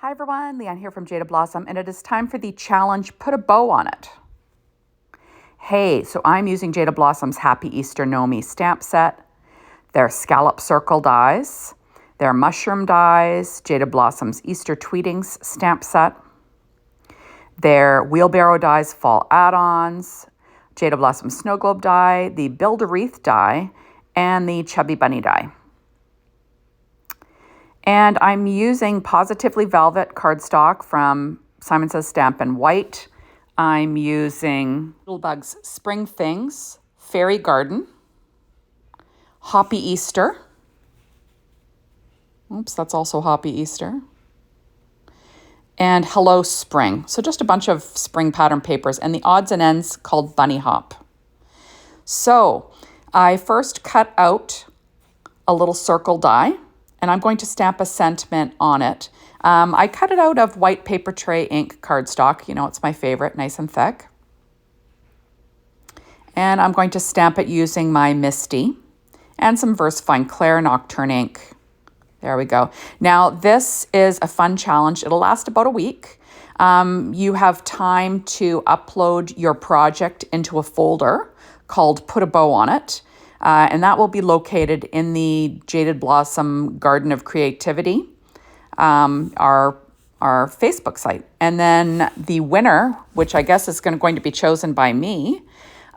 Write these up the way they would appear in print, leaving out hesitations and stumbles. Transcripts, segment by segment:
Hi everyone, Leanne here from Jaded Blossom, and it is time for the challenge, Put a Bow on It. Hey, so I'm using Jaded Blossom's Happy Easter Nomi stamp set, their scallop circle dies, their mushroom dies, Jaded Blossom's Easter Tweetings stamp set, their wheelbarrow dies fall add-ons, Jaded Blossom Snow Globe die, the Build-A-Wreath die, and the Chubby Bunny die. And I'm using Positively Velvet cardstock from Simon Says Stampin' White. I'm using Doodlebug's Spring Things, Fairy Garden, Hoppy Easter. Oops, that's also Hoppy Easter. And Hello Spring. So just a bunch of spring pattern papers and the odds and ends called Bunny Hop. So I first cut out a little circle die, and I'm going to stamp a sentiment on it. I cut it out of white paper tray ink cardstock. You know, it's my favorite, nice and thick. And I'm going to stamp it using my Misty and some VersaFine Claire Nocturne ink. There we go. Now, this is a fun challenge. It'll last about a week. You have time to upload your project into a folder called Put a Bow on It. And that will be located in the Jaded Blossom Garden of Creativity, our Facebook site. And then the winner, which I guess is going to be chosen by me,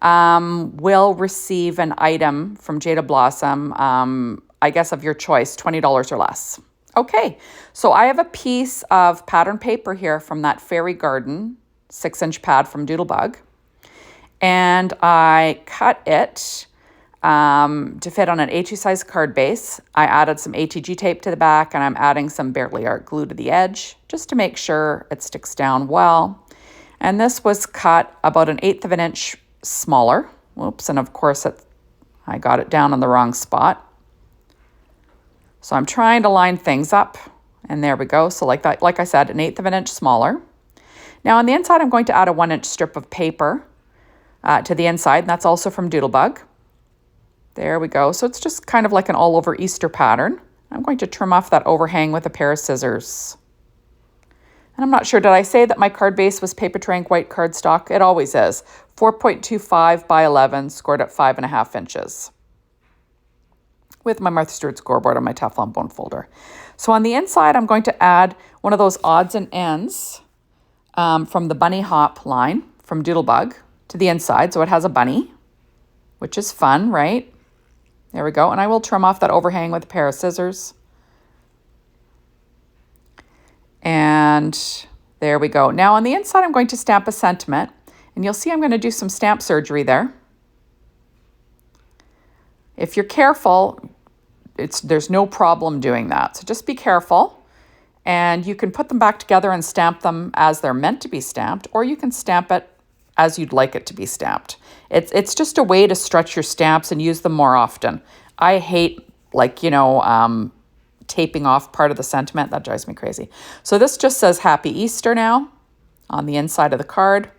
will receive an item from Jaded Blossom, I guess of your choice, $20 or less. Okay, so I have a piece of pattern paper here from that Fairy Garden 6-inch pad from Doodlebug. And I cut it to fit on an A2 size card base. I added some ATG tape to the back, and I'm adding some Bearly Art glue to the edge just to make sure it sticks down well. And this was cut about 1/8 of an inch smaller. Whoops, and of course I got it down on the wrong spot. So I'm trying to line things up, and there we go. So like that, like I said, 1/8 of an inch smaller. Now on the inside, I'm going to add a 1-inch strip of paper to the inside, and that's also from Doodlebug. There we go. So it's just kind of like an all over Easter pattern. I'm going to trim off that overhang with a pair of scissors. And I'm not sure, did I say that my card base was paper tray ink white cardstock? It always is. 4.25 by 11, scored at 5.5 inches. With my Martha Stewart scoreboard on my Teflon bone folder. So on the inside, I'm going to add one of those odds and ends from the Bunny Hop line from Doodlebug to the inside. So it has a bunny, which is fun, right? There we go. And I will trim off that overhang with a pair of scissors. And there we go. Now on the inside, I'm going to stamp a sentiment. And you'll see I'm going to do some stamp surgery there. If you're careful, there's no problem doing that. So just be careful. And you can put them back together and stamp them as they're meant to be stamped. Or you can stamp it as you'd like it to be stamped. It's just a way to stretch your stamps and use them more often. I hate, taping off part of the sentiment. That drives me crazy. So this just says Happy Easter now on the inside of the card.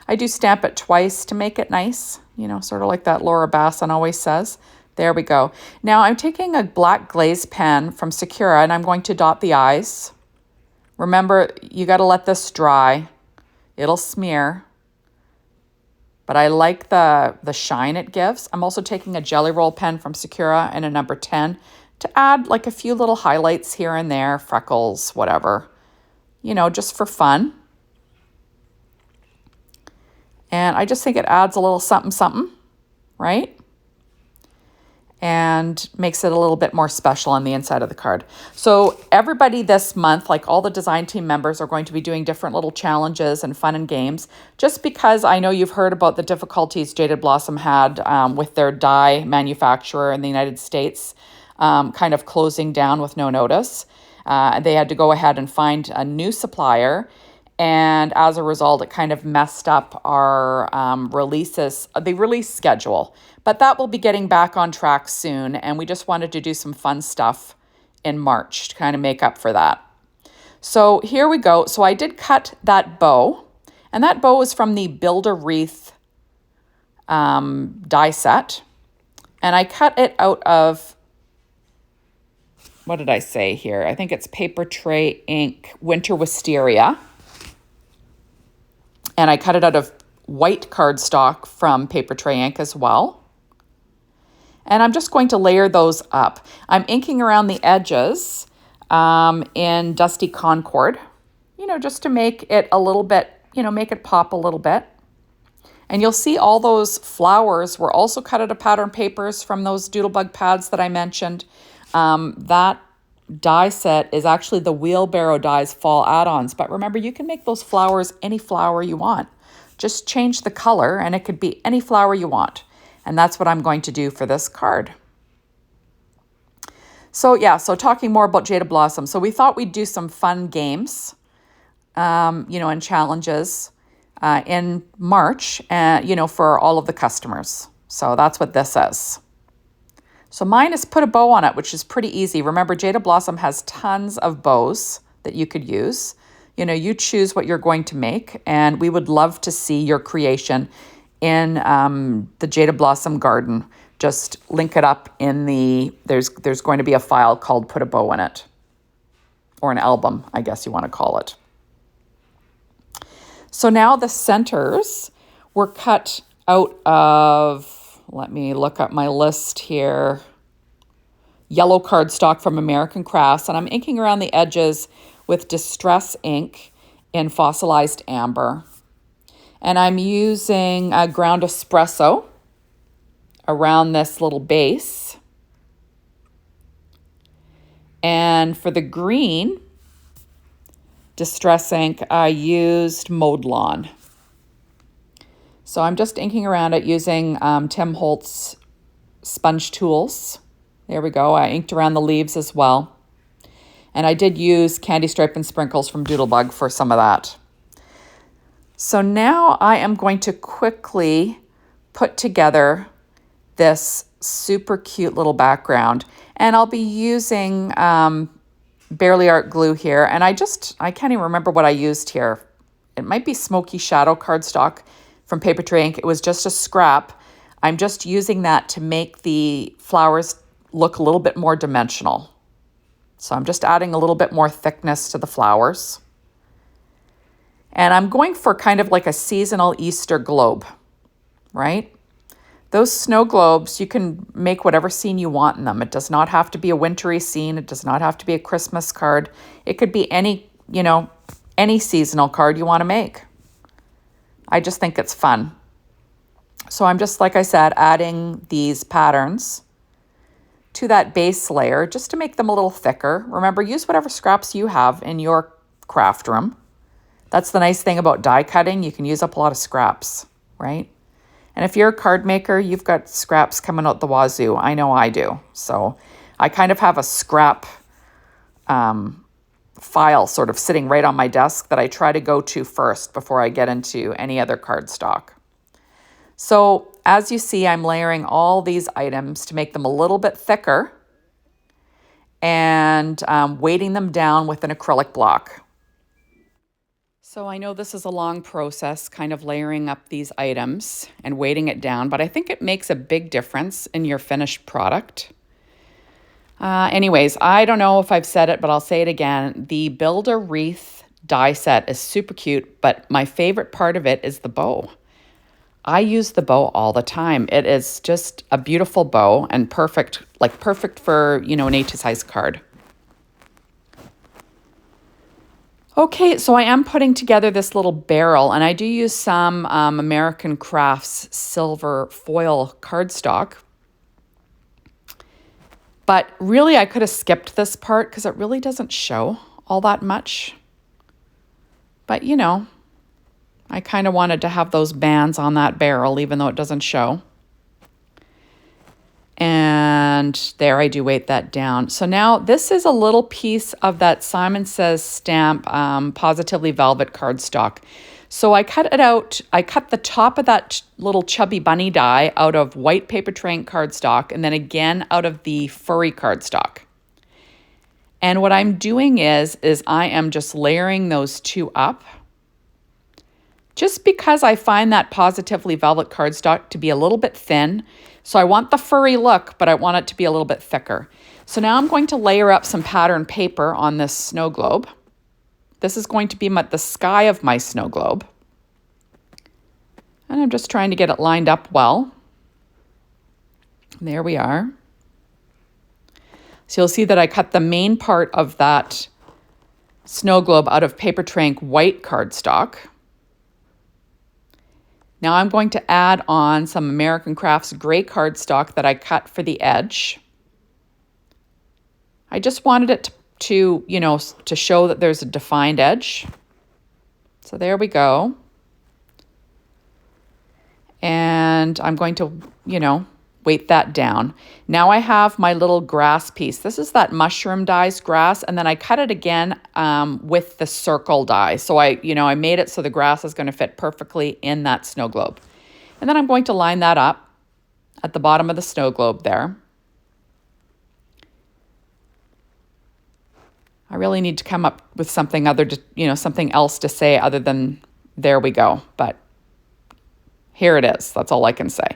I do stamp it twice to make it nice, sort of like that Laura Basson always says. There we go. Now I'm taking a black glaze pen from Sakura, and I'm going to dot the eyes. Remember, you got to let this dry. It'll smear. But I like the shine it gives. I'm also taking a Jelly Roll pen from Sakura and a number 10 to add like a few little highlights here and there, freckles, whatever, just for fun. And I just think it adds a little something, something, right? And makes it a little bit more special on the inside of the card. So everybody this month, like all the design team members, are going to be doing different little challenges and fun and games, just because I know you've heard about the difficulties Jaded Blossom had with their die manufacturer in the United States, kind of closing down with no notice. They had to go ahead and find a new supplier. And as a result, it kind of messed up our the release schedule. But that will be getting back on track soon. And we just wanted to do some fun stuff in March to kind of make up for that. So here we go. So I did cut that bow. And that bow is from the Build-A-Wreath die set. And I cut it out of what did I say here? I think it's Paper Tray Ink Winter Wisteria. And I cut it out of white cardstock from Paper Tray Ink as well. And I'm just going to layer those up. I'm inking around the edges in Dusty Concord, just to make it a little bit, make it pop a little bit. And you'll see all those flowers were also cut out of pattern papers from those Doodlebug pads that I mentioned. That die set is actually the Wheelbarrow Dies Fall add-ons. But remember, you can make those flowers any flower you want. Just change the color and it could be any flower you want. And that's what I'm going to do for this card. So talking more about Jaded Blossom. So we thought we'd do some fun games, and challenges in March, for all of the customers. So that's what this is. So mine is put a bow on it, which is pretty easy. Remember, Jaded Blossom has tons of bows that you could use. You choose what you're going to make, and we would love to see your creation in the Jaded Blossom garden. Just link it up in there's going to be a file called Put a Bow in It, or an album, I guess you want to call it. So now the centers were cut out of, let me look up my list here, yellow cardstock from American Crafts, and I'm inking around the edges with Distress ink in Fossilized Amber. And I'm using a ground espresso around this little base. And for the green Distress ink, I used Mowed Lawn. So I'm just inking around it using Tim Holtz sponge tools. There we go. I inked around the leaves as well. And I did use Candy Stripe and Sprinkles from Doodlebug for some of that. So now I am going to quickly put together this super cute little background. And I'll be using Barely Art glue here. And I can't even remember what I used here. It might be Smoky Shadow cardstock from Paper Tray Ink. It was just a scrap. I'm just using that to make the flowers look a little bit more dimensional. So I'm just adding a little bit more thickness to the flowers. And I'm going for kind of like a seasonal Easter globe, right? Those snow globes, you can make whatever scene you want in them. It does not have to be a wintry scene. It does not have to be a Christmas card. It could be any seasonal card you want to make. I just think it's fun. So I'm just, like I said, adding these patterns to that base layer just to make them a little thicker. Remember, use whatever scraps you have in your craft room. That's the nice thing about die cutting. You can use up a lot of scraps, right? And if you're a card maker, you've got scraps coming out the wazoo. I know I do. So I kind of have a scrap file sort of sitting right on my desk that I try to go to first before I get into any other cardstock. So as you see, I'm layering all these items to make them a little bit thicker and weighting them down with an acrylic block. So I know this is a long process, kind of layering up these items and weighting it down, but I think it makes a big difference in your finished product. Anyways, I don't know if I've said it, but I'll say it again. The Build a Wreath die set is super cute, but my favorite part of it is the bow. I use the bow all the time. It is just a beautiful bow and perfect for, an A2 size card. Okay, so I am putting together this little barrel, and I do use some American Crafts silver foil cardstock. But really, I could have skipped this part because it really doesn't show all that much. But, I kind of wanted to have those bands on that barrel, even though it doesn't show. And there, I do weight that down. So now this is a little piece of that Simon Says stamp Positively Velvet cardstock. So I cut it out. I cut the top of that little chubby bunny die out of white Paper Tray Ink cardstock and then again out of the furry cardstock. And what I'm doing is I am just layering those two up just because I find that Positively Velvet cardstock to be a little bit thin. So I want the furry look, but I want it to be a little bit thicker. So now I'm going to layer up some pattern paper on this snow globe. This is going to be the sky of my snow globe. And I'm just trying to get it lined up well. There we are. So you'll see that I cut the main part of that snow globe out of Paper Trank white cardstock. Now I'm going to add on some American Crafts gray cardstock that I cut for the edge. I just wanted it to show that there's a defined edge. So there we go. And I'm going to, weight that down. Now I have my little grass piece. This is that mushroom dies grass, and then I cut it again with the circle die. So I made it so the grass is going to fit perfectly in that snow globe. And then I'm going to line that up at the bottom of the snow globe there. I really need to come up with something something else to say other than there we go. But here it is. That's all I can say.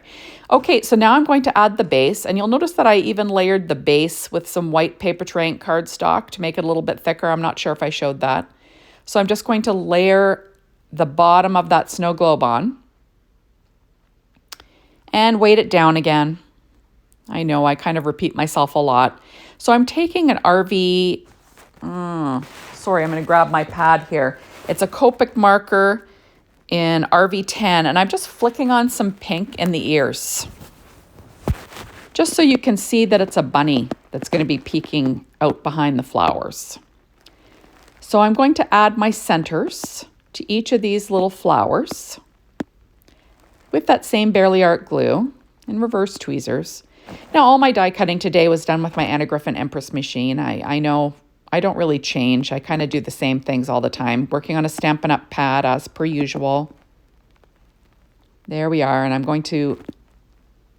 Okay, so now I'm going to add the base, and you'll notice that I even layered the base with some white Paper Trank cardstock to make it a little bit thicker. I'm not sure if I showed that. So I'm just going to layer the bottom of that snow globe on and weight it down again. I know I kind of repeat myself a lot. So I'm taking an RV, sorry, I'm going to grab my pad here. It's a Copic marker in RV10, and I'm just flicking on some pink in the ears, just so you can see that it's a bunny that's going to be peeking out behind the flowers. So I'm going to add my centers to each of these little flowers with that same Barely Art glue and reverse tweezers. Now, all my die cutting today was done with my Anna Griffin Empress machine. I know I don't really change. I kind of do the same things all the time, working on a Stampin' Up! Pad as per usual. There we are, and I'm going to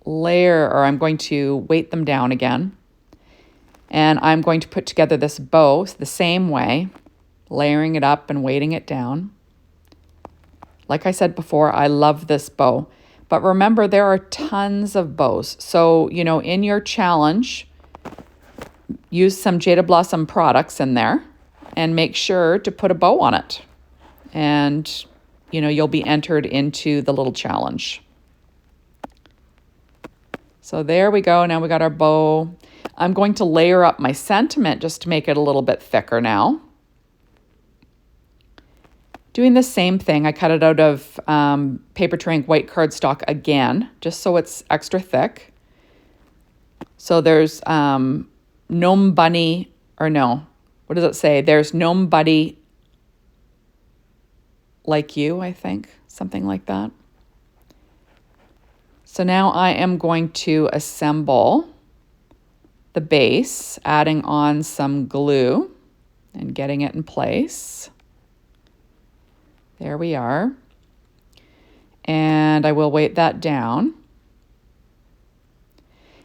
I'm going to weight them down again. And I'm going to put together this bow the same way, layering it up and weighting it down. Like I said before, I love this bow. But remember, there are tons of bows. So, in your challenge, use some Jaded Blossom products in there and make sure to put a bow on it. And, you'll be entered into the little challenge. So there we go. Now we got our bow. I'm going to layer up my sentiment just to make it a little bit thicker now. Doing the same thing, I cut it out of Paper Trank white cardstock again, just so it's extra thick. So there's Gnome Bunny, or no, what does it say? There's Gnome Buddy like you, I think, something like that. So now I am going to assemble the base, adding on some glue and getting it in place. There we are. And I will weight that down.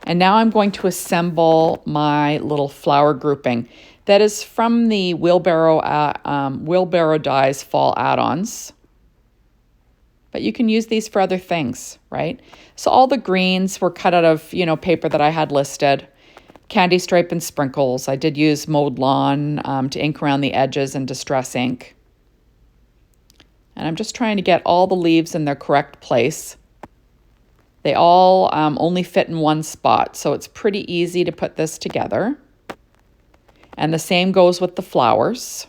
And now I'm going to assemble my little flower grouping. That is from the Wheelbarrow Dies Fall Add-ons. But you can use these for other things, right? So all the greens were cut out of, paper that I had listed. Candy stripe and sprinkles. I did use Mowed Lawn to ink around the edges and Distress ink. And I'm just trying to get all the leaves in their correct place. They all only fit in one spot, so it's pretty easy to put this together. And the same goes with the flowers.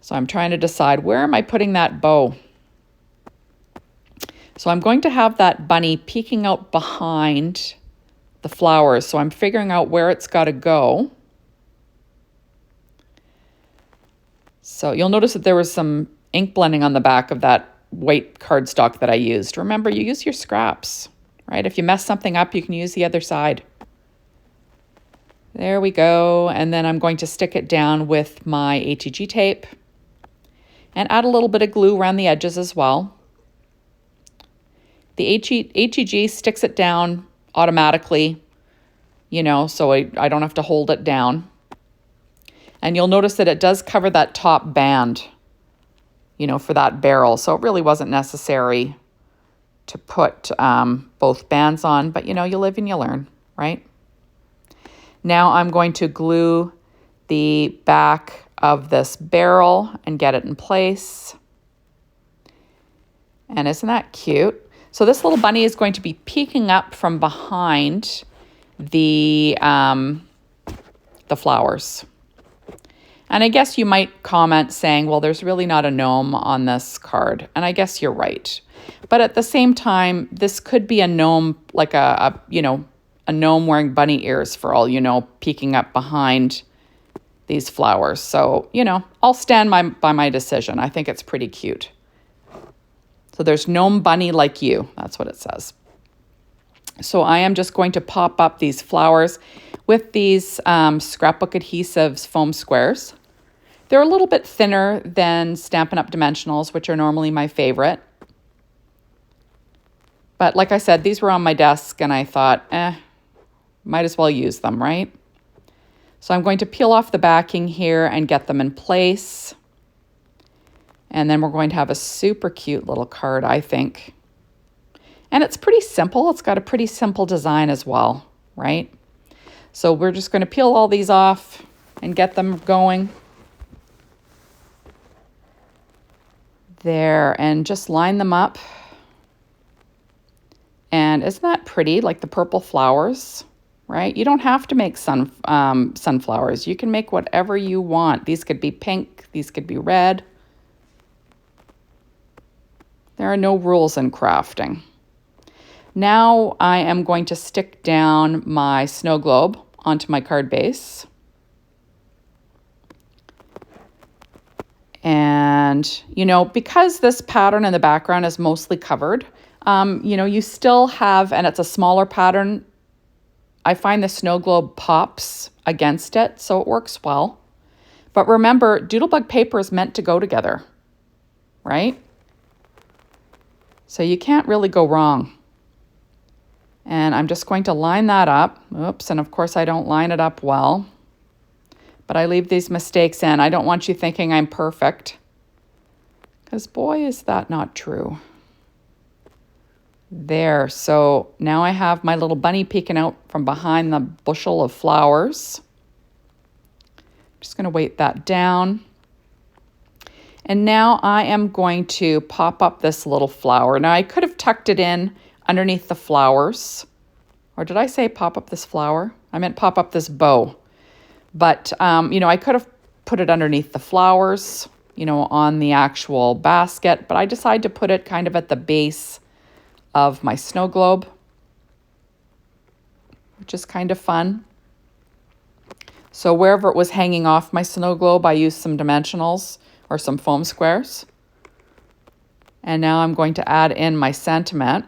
So I'm trying to decide, where am I putting that bow? So I'm going to have that bunny peeking out behind the flowers. So I'm figuring out where it's got to go. So you'll notice that there was some ink blending on the back of that white cardstock that I used. Remember, you use your scraps, right? If you mess something up, you can use the other side. There we go. And then I'm going to stick it down with my HEG tape and add a little bit of glue around the edges as well. The HEG sticks it down automatically, so I don't have to hold it down. And you'll notice that it does cover that top band for that barrel. So it really wasn't necessary to put both bands on, but you live and you learn, right? Now I'm going to glue the back of this barrel and get it in place. And isn't that cute? So this little bunny is going to be peeking up from behind the flowers. And I guess you might comment saying, well, there's really not a gnome on this card. And I guess you're right. But at the same time, this could be a gnome, like a gnome wearing bunny ears for all peeking up behind these flowers. So, I'll stand by my decision. I think it's pretty cute. So there's gnome bunny like you. That's what it says. So I am just going to pop up these flowers with these scrapbook adhesives foam squares. They're a little bit thinner than Stampin' Up! Dimensionals, which are normally my favorite. But like I said, these were on my desk and I thought, might as well use them, right? So I'm going to peel off the backing here and get them in place. And then we're going to have a super cute little card, I think. And it's pretty simple. It's got a pretty simple design as well, right? So we're just going to peel all these off and get them going. There, and just line them up. And isn't that pretty, like the purple flowers, right? You don't have to make sunflowers. You can make whatever you want. These could be pink. These could be red. There are no rules in crafting. Now I am going to stick down my snow globe onto my card base. And, because this pattern in the background is mostly covered, you still have, and it's a smaller pattern, I find the snow globe pops against it, so it works well. But remember, Doodlebug paper is meant to go together, right? So you can't really go wrong. And I'm just going to line that up. Oops, and of course I don't line it up well. But I leave these mistakes in. I don't want you thinking I'm perfect. Because boy, is that not true. There, so now I have my little bunny peeking out from behind the bushel of flowers. Just going to weight that down. And now I am going to pop up this little flower. Now I could have tucked it in underneath the flowers. Or did I say pop up this flower? I meant pop up this bow. But, I could have put it underneath the flowers, on the actual basket. But I decided to put it kind of at the base of my snow globe, which is kind of fun. So wherever it was hanging off my snow globe, I used some dimensionals or some foam squares. And now I'm going to add in my sentiment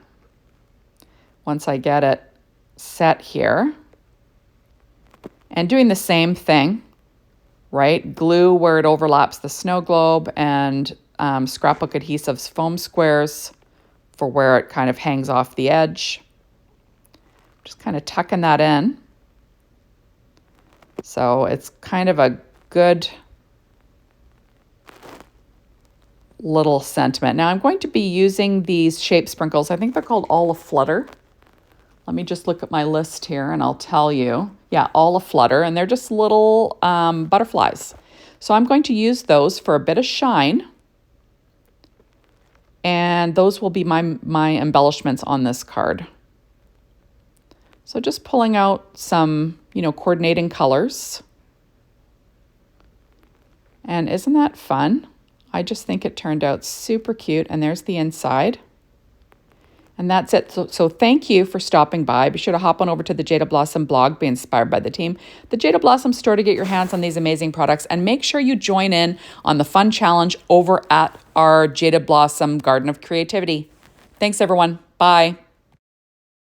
once I get it set here. And doing the same thing, right? Glue where it overlaps the snow globe and scrapbook adhesives foam squares for where it kind of hangs off the edge. Just kind of tucking that in. So it's kind of a good little sentiment. Now I'm going to be using these shape sprinkles. I think they're called All Aflutter. Let me just look at my list here and I'll tell you. Yeah, All Aflutter, and they're just little butterflies. So I'm going to use those for a bit of shine. And those will be my embellishments on this card. So just pulling out some, coordinating colors. And isn't that fun? I just think it turned out super cute. And there's the inside. And that's it. So thank you for stopping by. Be sure to hop on over to the Jaded Blossom blog, be inspired by the team, the Jaded Blossom store to get your hands on these amazing products. And make sure you join in on the fun challenge over at our Jaded Blossom Garden of Creativity. Thanks, everyone. Bye.